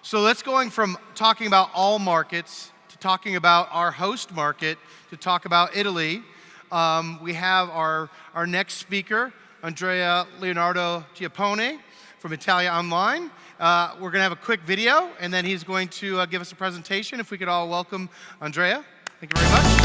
So let's going from talking about all markets to talking about our host market to talk about Italy. We have our next speaker, Andrea Leonardo Chiapponi from Italiaonline. We're going to have a quick video, and then he's going to give us a presentation. If we could all welcome Andrea. Thank you very much.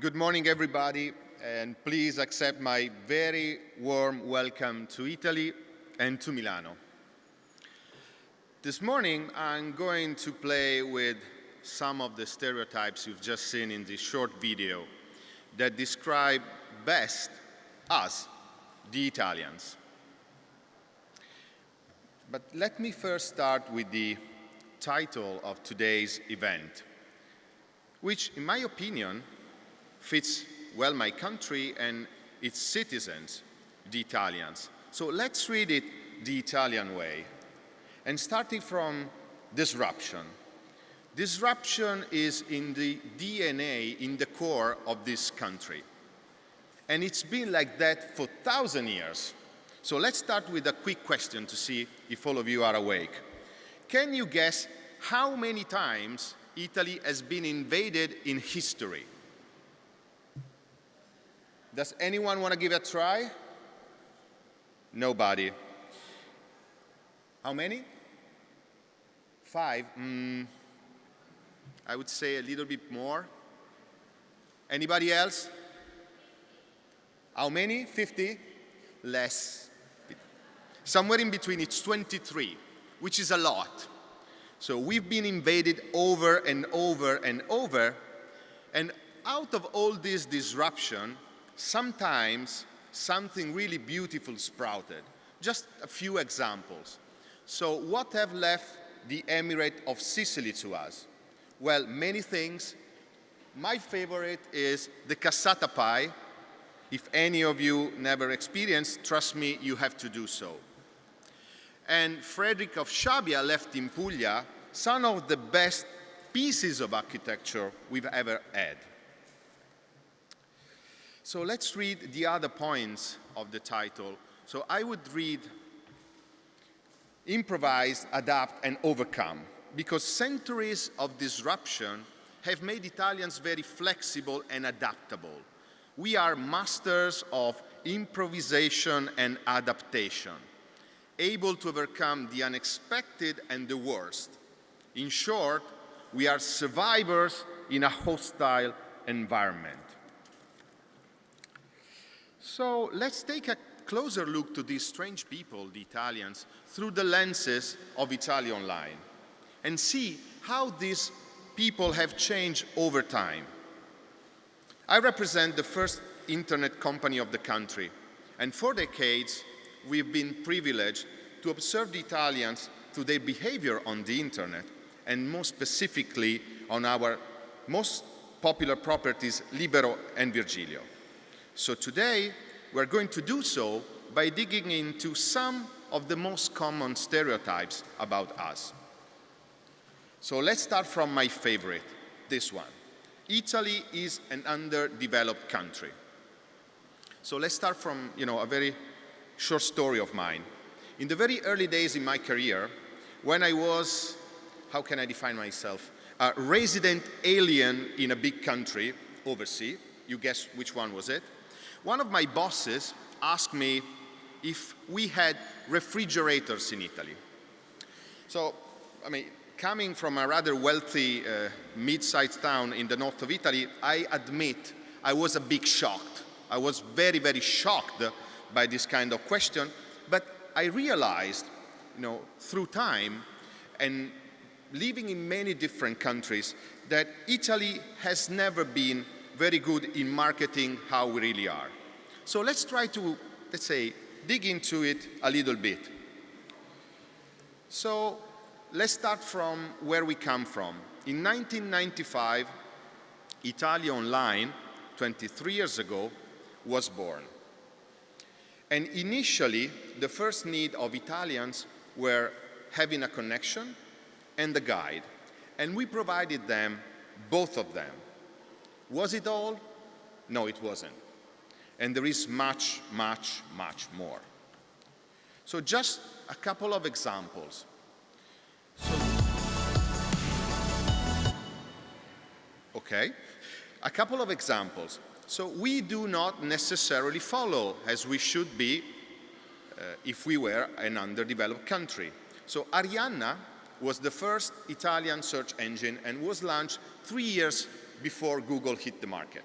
Good morning everybody, and please accept my very warm welcome to Italy and to Milano. This morning I'm going to play with some of the stereotypes you've just seen in this short video that describe best us, the Italians. But let me first start with the title of today's event, which, in my opinion, fits well my country and its citizens, the Italians. So let's read it the Italian way. And starting from disruption. Disruption is in the DNA, in the core of this country. And it's been like that for 1,000 years. So let's start with a quick question to see if all of you are awake. Can you guess how many times Italy has been invaded in history? Does anyone want to give it a try? Nobody. How many? 5? I would say a little bit more. Anybody else? How many? 50? Less. Somewhere in between, it's 23, which is a lot. So we've been invaded over and over and over, and out of all this disruption, sometimes something really beautiful sprouted. Just a few examples. So what have left the Emirate of Sicily to us? Well, many things. My favorite is the cassata pie. If any of you never experienced, trust me, you have to do so. And Frederick of Shabia left in Puglia some of the best pieces of architecture we've ever had. So let's read the other points of the title. So I would read improvise, adapt, and overcome, because centuries of disruption have made Italians very flexible and adaptable. We are masters of improvisation and adaptation, able to overcome the unexpected and the worst. In short, we are survivors in a hostile environment. So let's take a closer look to these strange people, the Italians, through the lenses of Italiaonline, and see how these people have changed over time. I represent the first internet company of the country, and for decades, we've been privileged to observe the Italians through their behavior on the internet, and more specifically on our most popular properties, Libero and Virgilio. So today, we're going to do so by digging into some of the most common stereotypes about us. So let's start from my favorite, this one. Italy is an underdeveloped country. So let's start from, a very short story of mine. In the very early days in my career, when I was, how can I define myself, a resident alien in a big country, overseas, you guess which one was it? One of my bosses asked me if we had refrigerators in Italy. So, coming from a rather wealthy mid-sized town in the north of Italy, I admit I was a bit shocked. I was very, very shocked by this kind of question, but I realized, through time and living in many different countries, that Italy has never been very good in marketing how we really are. So let's try to, dig into it a little bit. So let's start from where we come from. In 1995, Italiaonline, 23 years ago, was born. And initially, the first need of Italians were having a connection and a guide. And we provided them, both of them. Was it all? No, it wasn't. And there is much, much, much more. So just a couple of examples. A couple of examples. So we do not necessarily follow as we should be if we were an underdeveloped country. So Arianna was the first Italian search engine and was launched 3 years before Google hit the market.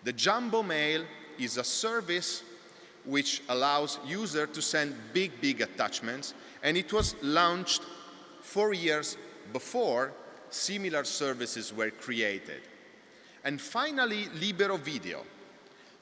The Jumbo Mail is a service which allows users to send big attachments, and it was launched 4 years before similar services were created. And finally, Libero Video.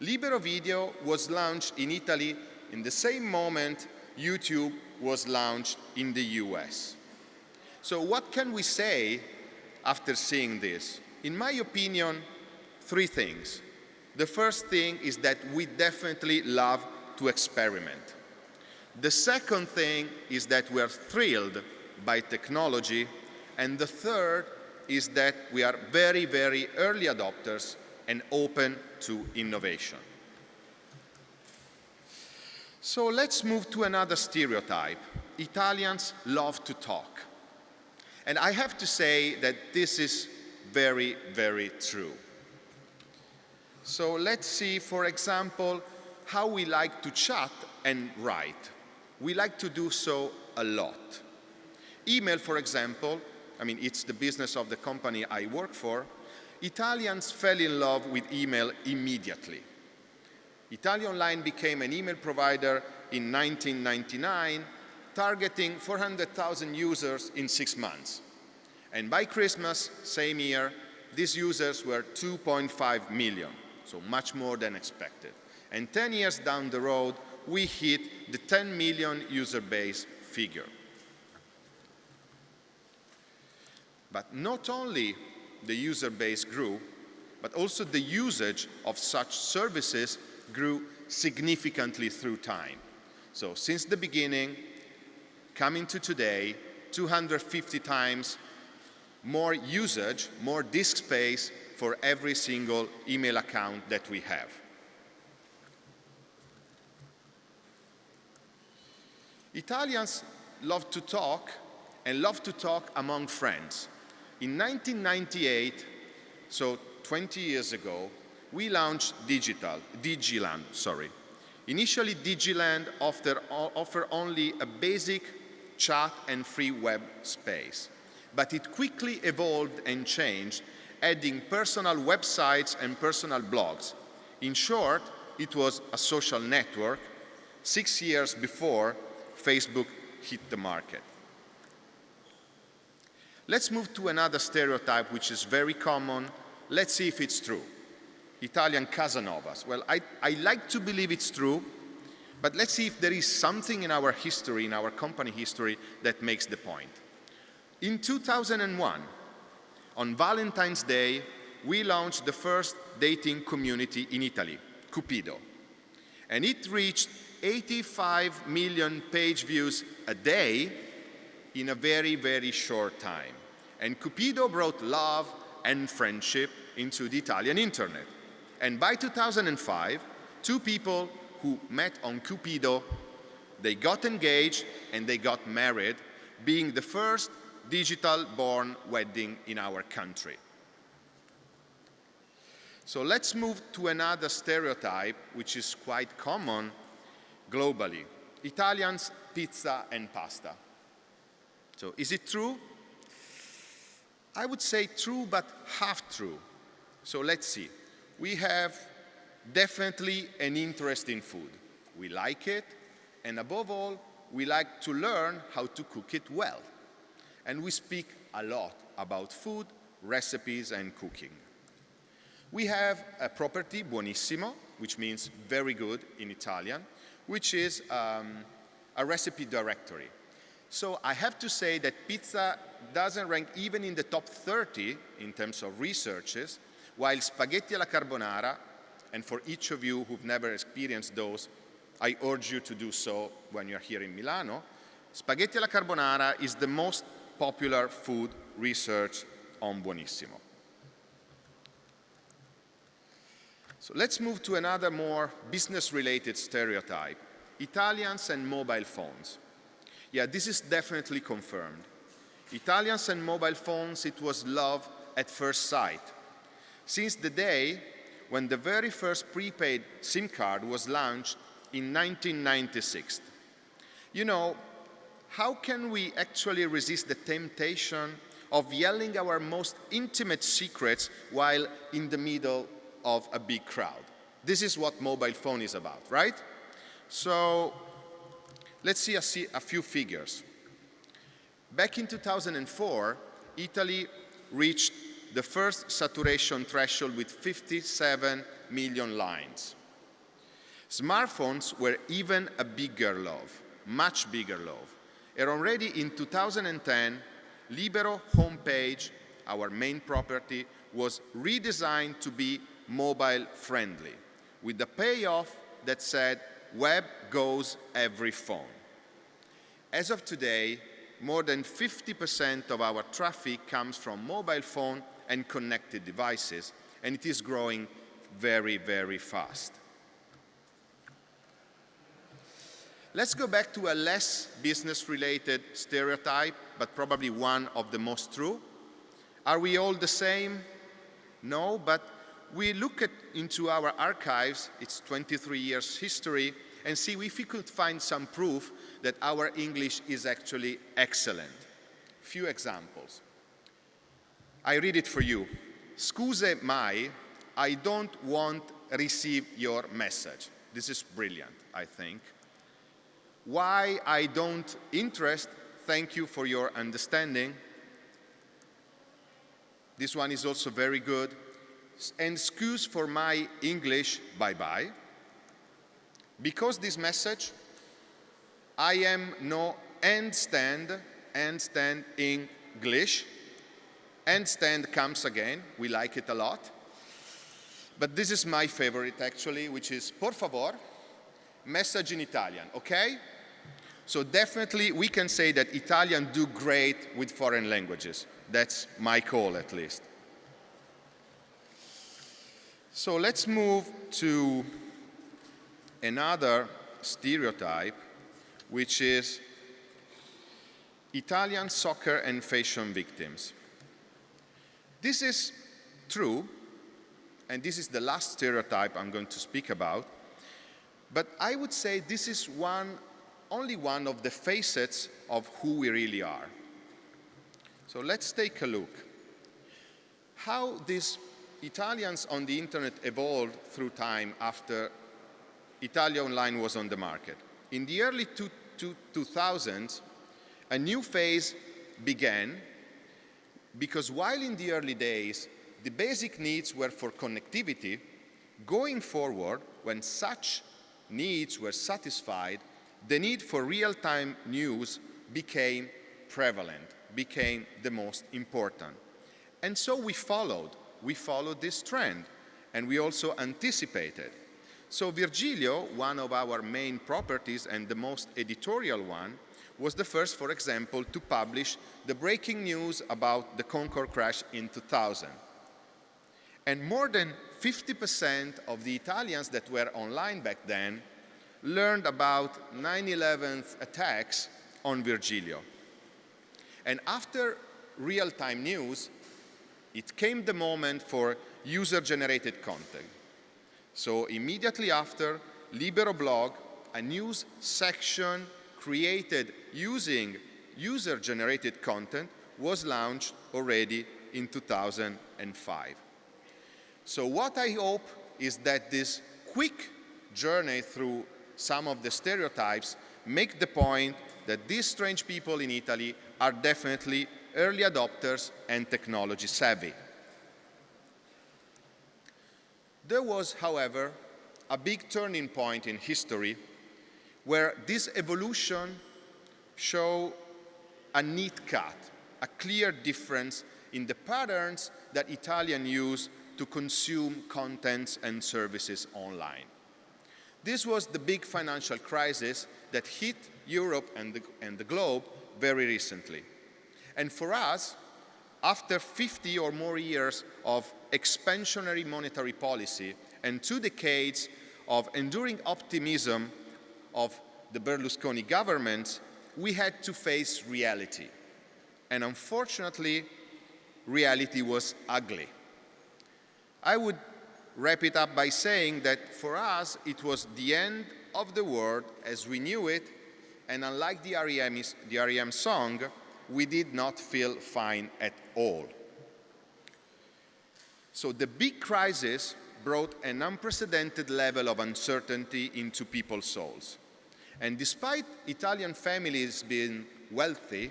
Libero Video was launched in Italy in the same moment YouTube was launched in the US. So what can we say after seeing this? In my opinion, 3 things. The first thing is that we definitely love to experiment. The second thing is that we are thrilled by technology. And the third is that we are very, very early adopters and open to innovation. So let's move to another stereotype. Italians love to talk. And I have to say that this is very, very true. So let's see, for example, how we like to chat and write. We like to do so a lot. Email, for example, it's the business of the company I work for. Italians fell in love with email immediately. Italiaonline became an email provider in 1999, targeting 400,000 users in 6 months. And by Christmas, same year, these users were 2.5 million, so much more than expected. And 10 years down the road, we hit the 10 million user base figure. But not only the user base grew, but also the usage of such services grew significantly through time. So since the beginning, coming to today, 250 times more usage, more disk space for every single email account that we have. Italians love to talk and love to talk among friends. In 1998, so 20 years ago, we launched Digiland. Initially, Digiland offered only a basic chat and free web space. But it quickly evolved and changed, adding personal websites and personal blogs. In short, it was a social network 6 years before Facebook hit the market. Let's move to another stereotype which is very common. Let's see if it's true. Italian Casanovas. Well, I like to believe it's true, but let's see if there is something in our history, in our company history, that makes the point. In 2001, on Valentine's Day, we launched the first dating community in Italy, Cupido. And it reached 85 million page views a day in a very, very short time. And Cupido brought love and friendship into the Italian internet. And by 2005, 2 people who met on Cupido, they got engaged and they got married, being the first digital-born wedding in our country. So let's move to another stereotype, which is quite common globally. Italians, pizza and pasta. So is it true? I would say true, but half true. So let's see. We have definitely an interest in food. We like it, and above all, we like to learn how to cook it well. And we speak a lot about food, recipes, and cooking. We have a property, buonissimo, which means very good in Italian, which is a recipe directory. So I have to say that pizza doesn't rank even in the top 30 in terms of researches, while spaghetti alla carbonara, and for each of you who've never experienced those, I urge you to do so when you're here in Milano. Spaghetti alla carbonara is the most popular food research on buonissimo. So let's move to another more business-related stereotype, Italians and mobile phones. Yeah, this is definitely confirmed. Italians and mobile phones, it was love at first sight. Since the day when the very first prepaid SIM card was launched in 1996. You know, how can we actually resist the temptation of yelling our most intimate secrets while in the middle of a big crowd? This is what mobile phone is about, right? So let's see a few figures. Back in 2004, Italy reached the first saturation threshold with 57 million lines. Smartphones were even a bigger love, much bigger love. And already in 2010, Libero homepage, our main property, was redesigned to be mobile friendly, with the payoff that said, web goes every phone. As of today, more than 50% of our traffic comes from mobile phone and connected devices, and it is growing very, very fast. Let's go back to a less business-related stereotype, but probably one of the most true. Are we all the same? No, but we look into our archives, it's 23 years history, and see if we could find some proof that our English is actually excellent. Few examples. I read it for you. Scuse mai, I don't want receive your message. This is brilliant, I think. Why I don't interest, thank you for your understanding. This one is also very good. And excuse for my English, bye-bye. Because this message, I am no handstand English. Handstand comes again, we like it a lot. But this is my favorite actually, which is por favor, message in Italian, okay? So definitely we can say that Italian do great with foreign languages. That's my call at least. So let's move to another stereotype, which is Italian soccer and fashion victims. This is true, and this is the last stereotype I'm going to speak about, but I would say this is only one of the facets of who we really are. So let's take a look. How these Italians on the internet evolved through time after Italiaonline was on the market. In the early 2000s, a new phase began because while in the early days, the basic needs were for connectivity, going forward, when such needs were satisfied, the need for real-time news became prevalent, became the most important. And so we followed this trend, and we also anticipated. So Virgilio, one of our main properties and the most editorial one, was the first, for example, to publish the breaking news about the Concorde crash in 2000. And more than 50% of the Italians that were online back then learned about 9/11 attacks on Virgilio. And after real-time news, it came the moment for user-generated content. So immediately after, Libero blog, a news section created using user-generated content, was launched already in 2005. So what I hope is that this quick journey through some of the stereotypes make the point that these strange people in Italy are definitely early adopters and technology savvy. There was, however, a big turning point in history where this evolution showed a neat cut, a clear difference in the patterns that Italians use to consume contents and services online. This was the big financial crisis that hit Europe and the globe very recently. And for us, after 50 or more years of expansionary monetary policy and 2 decades of enduring optimism of the Berlusconi government, we had to face reality. And unfortunately, reality was ugly. I would wrap it up by saying that for us, it was the end of the world as we knew it, and unlike the R.E.M. song, we did not feel fine at all. So the big crisis brought an unprecedented level of uncertainty into people's souls. And despite Italian families being wealthy,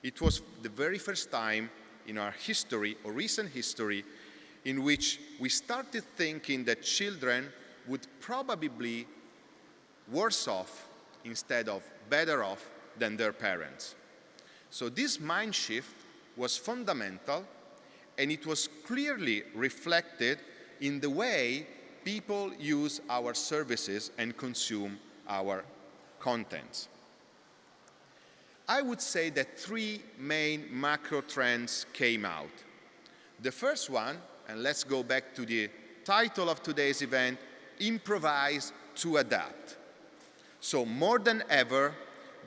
it was the very first time in our history, or recent history, in which we started thinking that children would probably be worse off instead of better off than their parents. So this mind shift was fundamental, and it was clearly reflected in the way people use our services and consume our contents. I would say that 3 main macro trends came out. The first one, and let's go back to the title of today's event, improvise to adapt. So more than ever,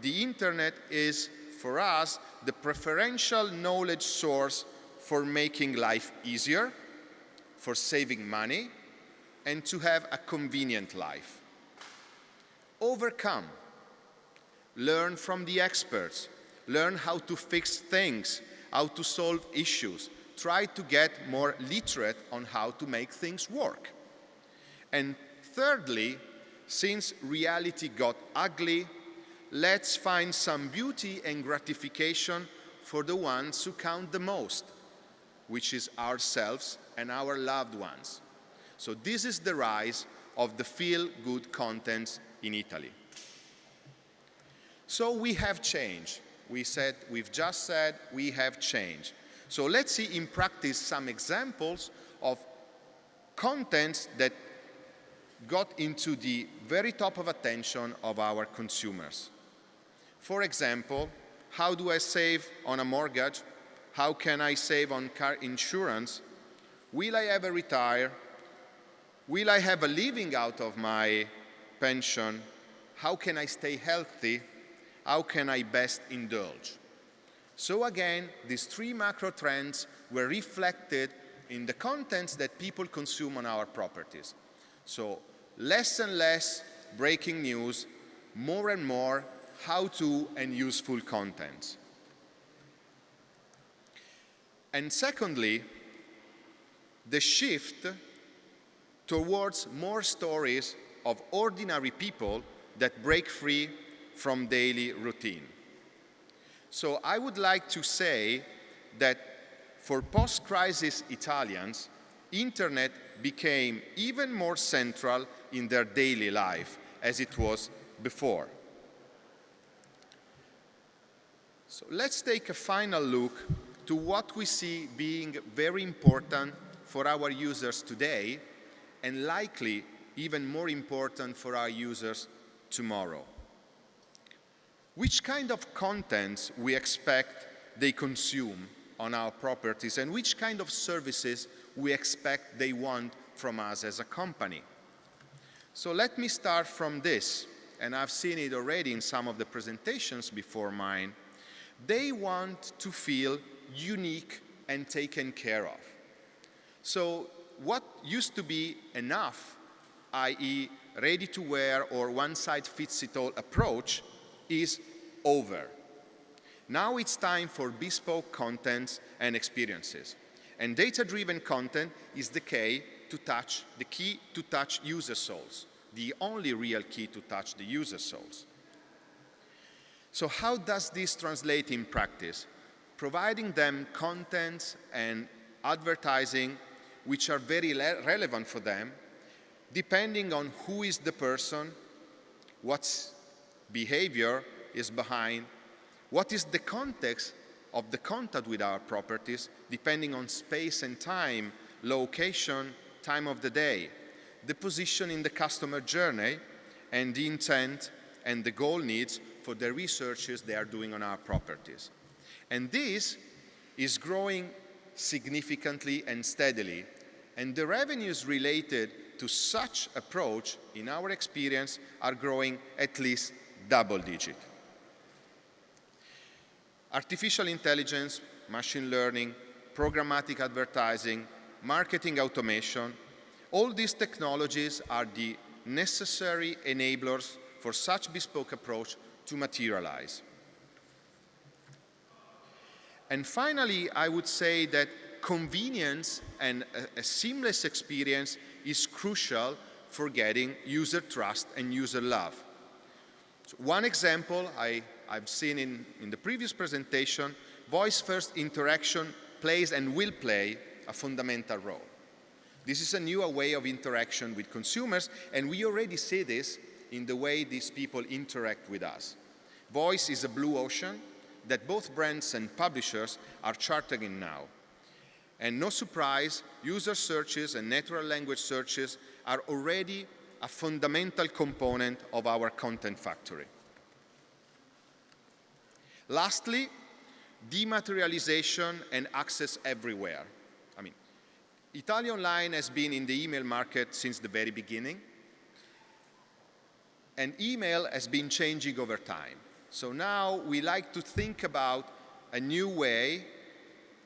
the internet is, for us, the preferential knowledge source for making life easier, for saving money, and to have a convenient life. Overcome. Learn from the experts. Learn how to fix things, how to solve issues. Try to get more literate on how to make things work. And thirdly, since reality got ugly, let's find some beauty and gratification for the ones who count the most, which is ourselves and our loved ones. So this is the rise of the feel-good contents in Italy. So we have changed. We've just said we have changed. So let's see in practice some examples of contents that got into the very top of attention of our consumers. For example, how do I save on a mortgage? How can I save on car insurance? Will I ever retire? Will I have a living out of my pension? How can I stay healthy? How can I best indulge? So again, these 3 macro trends were reflected in the contents that people consume on our properties. So less and less breaking news, more and more how-to and useful content. And secondly, the shift towards more stories of ordinary people that break free from daily routine. So I would like to say that for post-crisis Italians, internet became even more central in their daily life as it was before. So let's take a final look to what we see being very important for our users today, and likely even more important for our users tomorrow. Which kind of contents we expect they consume on our properties, and which kind of services we expect they want from us as a company. So let me start from this, and I've seen it already in some of the presentations before mine. They want to feel unique and taken care of. So what used to be enough, i.e. ready-to-wear or one-size-fits-it-all approach, is over. Now it's time for bespoke contents and experiences. And data-driven content is the key to touch user souls, the only real key to touch the user souls. So how does this translate in practice? Providing them content and advertising which are very relevant for them, depending on who is the person, what behavior is behind, what is the context of the contact with our properties, depending on space and time, location, time of the day, the position in the customer journey, and the intent and the goal needs for the researches they are doing on our properties. And this is growing significantly and steadily, and the revenues related to such approach, in our experience, are growing at least double-digit. Artificial intelligence, machine learning, programmatic advertising, marketing automation, all these technologies are the necessary enablers for such bespoke approach to materialize. And finally, I would say that convenience and a seamless experience is crucial for getting user trust and user love. So one example I've seen in the previous presentation, voice-first interaction plays and will play a fundamental role. This is a new way of interaction with consumers, and we already see this in the way these people interact with us. Voice is a blue ocean that both brands and publishers are charting now. And no surprise, user searches and natural language searches are already a fundamental component of our content factory. Lastly, dematerialization and access everywhere. Italiaonline has been in the email market since the very beginning, and email has been changing over time. So now we like to think about a new way,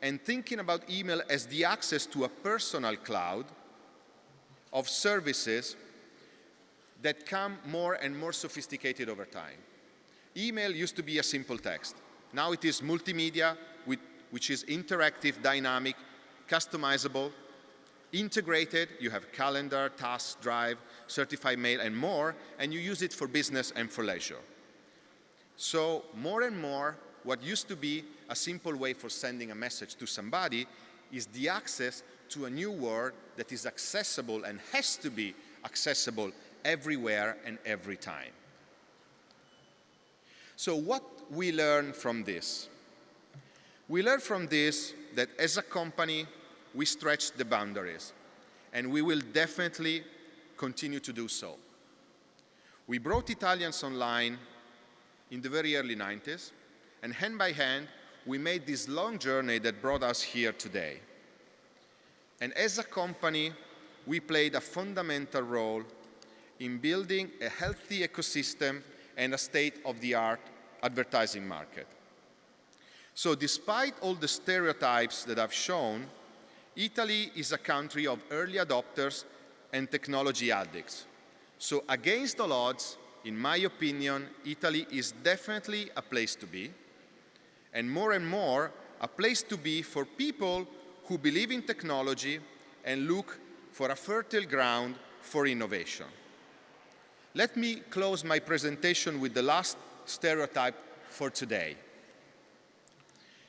and thinking about email as the access to a personal cloud of services that come more and more sophisticated over time. Email used to be a simple text. Now it is multimedia, which is interactive, dynamic, customizable, integrated. You have calendar, task, drive, certified mail, and more, and you use it for business and for leisure. So more and more, what used to be a simple way for sending a message to somebody is the access to a new world that is accessible and has to be accessible everywhere and every time. So what we learn from this? We learn from this that as a company, we stretch the boundaries, and we will definitely continue to do so. We brought Italians online in the very early 90s, and hand by hand, we made this long journey that brought us here today. And as a company, we played a fundamental role in building a healthy ecosystem and a state-of-the-art advertising market. So despite all the stereotypes that I've shown, Italy is a country of early adopters and technology addicts. So against all odds, in my opinion, Italy is definitely a place to be, and more, a place to be for people who believe in technology and look for a fertile ground for innovation. Let me close my presentation with the last stereotype for today.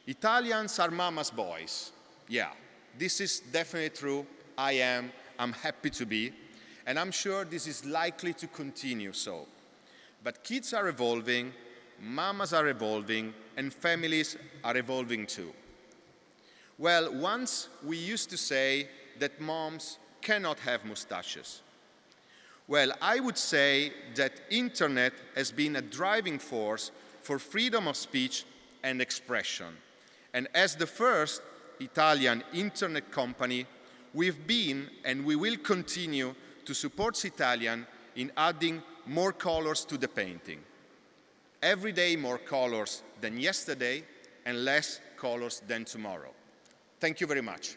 Italians are mama's boys. Yeah, this is definitely true. I'm happy to be, and I'm sure this is likely to continue so. But kids are evolving, mamas are evolving, and families are evolving too. Well, once we used to say that moms cannot have mustaches. Well, I would say that internet has been a driving force for freedom of speech and expression. And as the first Italian internet company, we've been and we will continue to support Italian in adding more colors to the painting. Every day more colors than yesterday and less colors than tomorrow. Thank you very much.